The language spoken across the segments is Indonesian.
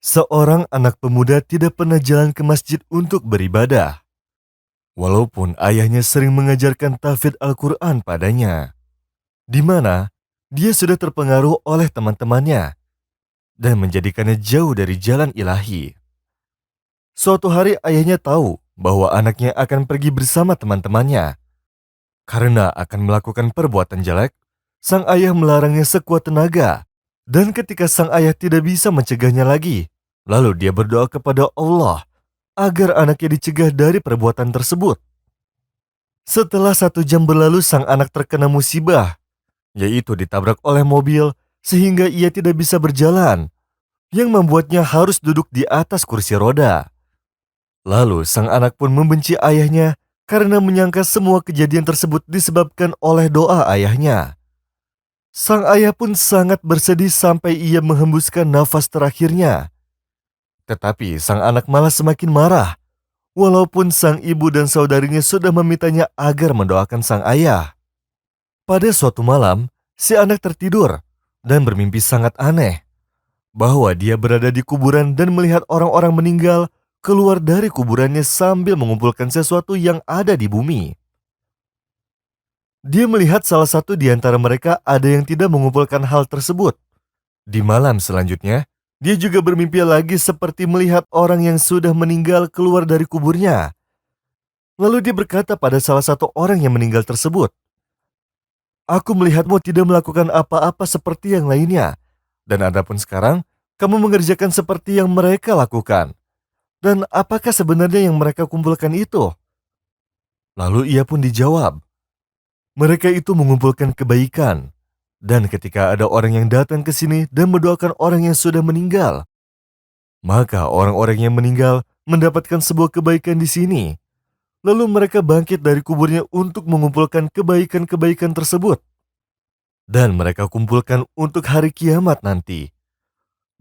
Seorang anak pemuda tidak pernah jalan ke masjid untuk beribadah, walaupun ayahnya sering mengajarkan tahfidz Al-Quran padanya, di mana dia sudah terpengaruh oleh teman-temannya dan menjadikannya jauh dari jalan ilahi. Suatu hari ayahnya tahu bahwa anaknya akan pergi bersama teman-temannya. Karena akan melakukan perbuatan jelek, sang ayah melarangnya sekuat tenaga. Dan ketika sang ayah tidak bisa mencegahnya lagi, lalu dia berdoa kepada Allah agar anaknya dicegah dari perbuatan tersebut. Setelah 1 jam berlalu, sang anak terkena musibah, yaitu ditabrak oleh mobil sehingga ia tidak bisa berjalan, yang membuatnya harus duduk di atas kursi roda. Lalu sang anak pun membenci ayahnya karena menyangka semua kejadian tersebut disebabkan oleh doa ayahnya. Sang ayah pun sangat bersedih sampai ia menghembuskan nafas terakhirnya. Tetapi sang anak malah semakin marah, walaupun sang ibu dan saudarinya sudah memintanya agar mendoakan sang ayah. Pada suatu malam, si anak tertidur dan bermimpi sangat aneh, bahwa dia berada di kuburan dan melihat orang-orang meninggal keluar dari kuburannya sambil mengumpulkan sesuatu yang ada di bumi. Dia melihat salah satu di antara mereka ada yang tidak mengumpulkan hal tersebut. Di malam selanjutnya, dia juga bermimpi lagi seperti melihat orang yang sudah meninggal keluar dari kuburnya. Lalu dia berkata pada salah satu orang yang meninggal tersebut, "Aku melihatmu tidak melakukan apa-apa seperti yang lainnya. Dan adapun sekarang, kamu mengerjakan seperti yang mereka lakukan. Dan apakah sebenarnya yang mereka kumpulkan itu?" Lalu ia pun dijawab, "Mereka itu mengumpulkan kebaikan. Dan ketika ada orang yang datang ke sini dan mendoakan orang yang sudah meninggal, maka orang-orang yang meninggal mendapatkan sebuah kebaikan di sini. Lalu mereka bangkit dari kuburnya untuk mengumpulkan kebaikan-kebaikan tersebut. Dan mereka kumpulkan untuk hari kiamat nanti.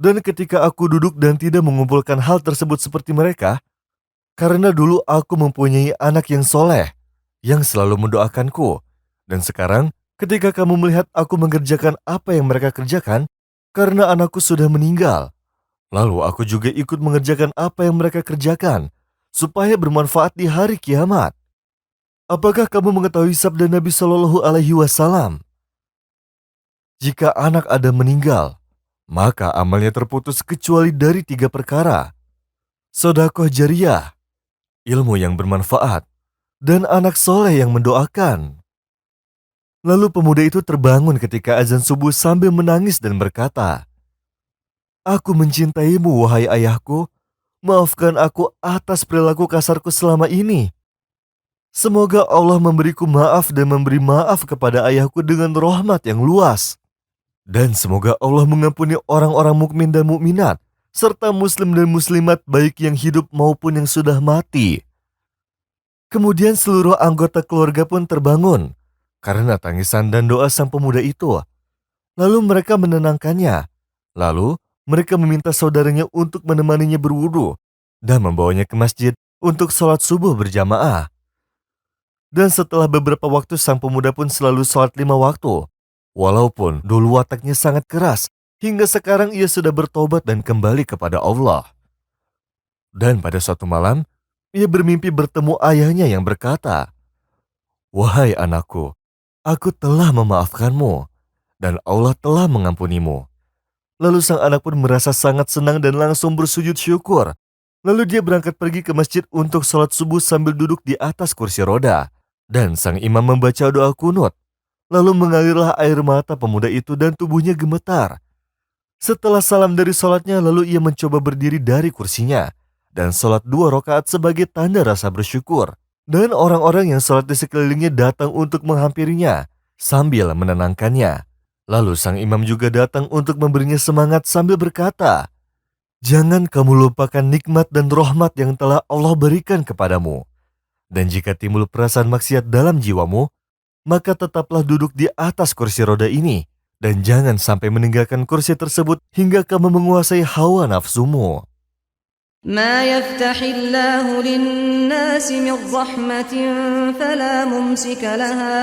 Dan ketika aku duduk dan tidak mengumpulkan hal tersebut seperti mereka, karena dulu aku mempunyai anak yang soleh, yang selalu mendoakanku. Dan sekarang, ketika kamu melihat aku mengerjakan apa yang mereka kerjakan, karena anakku sudah meninggal, lalu aku juga ikut mengerjakan apa yang mereka kerjakan, supaya bermanfaat di hari kiamat. Apakah kamu mengetahui sabda Nabi Shallallahu Alaihi Wasallam? Jika anak Adam meninggal, maka amalnya terputus kecuali dari 3 perkara. Sedekah jariyah, ilmu yang bermanfaat, dan anak soleh yang mendoakan. Lalu pemuda itu terbangun ketika azan subuh sambil menangis dan berkata, "Aku mencintaimu, wahai ayahku. Maafkan aku atas perilaku kasarku selama ini. Semoga Allah memberiku maaf dan memberi maaf kepada ayahku dengan rahmat yang luas. Dan semoga Allah mengampuni orang-orang mukmin dan mukminat, serta muslim dan muslimat baik yang hidup maupun yang sudah mati." Kemudian seluruh anggota keluarga pun terbangun karena tangisan dan doa sang pemuda itu. Lalu mereka menenangkannya. Lalu mereka meminta saudaranya untuk menemaninya berwudu dan membawanya ke masjid untuk sholat subuh berjamaah. Dan setelah beberapa waktu sang pemuda pun selalu sholat 5 waktu. Walaupun dulu wataknya sangat keras, hingga sekarang ia sudah bertobat dan kembali kepada Allah. Dan pada suatu malam, ia bermimpi bertemu ayahnya yang berkata, "Wahai anakku, aku telah memaafkanmu, dan Allah telah mengampunimu." Lalu sang anak pun merasa sangat senang dan langsung bersujud syukur. Lalu dia berangkat pergi ke masjid untuk sholat subuh sambil duduk di atas kursi roda. Dan sang imam membaca doa kunut. Lalu mengalirlah air mata pemuda itu dan tubuhnya gemetar. Setelah salam dari sholatnya, lalu ia mencoba berdiri dari kursinya dan sholat 2 rakaat sebagai tanda rasa bersyukur. Dan orang-orang yang sholat di sekelilingnya datang untuk menghampirinya sambil menenangkannya. Lalu sang imam juga datang untuk memberinya semangat sambil berkata, "Jangan kamu lupakan nikmat dan rahmat yang telah Allah berikan kepadamu. Dan jika timbul perasaan maksiat dalam jiwamu, maka tetaplah duduk di atas kursi roda ini, dan jangan sampai meninggalkan kursi tersebut hingga kamu menguasai hawa nafsumu." ما يفتح الله للناس من رحمة فلا ممسك لها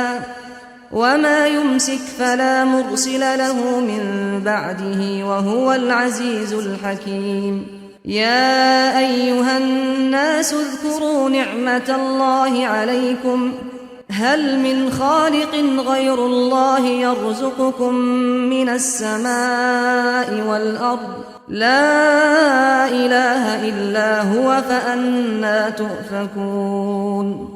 وما يمسك فلا مرسل له من بعده وهو العزيز الحكيم يا أيها الناس اذكروا نعمة الله عليكم هل من خالق غير الله يرزقكم من السماء والأرض لا إله إلا هو فأنى تؤفكون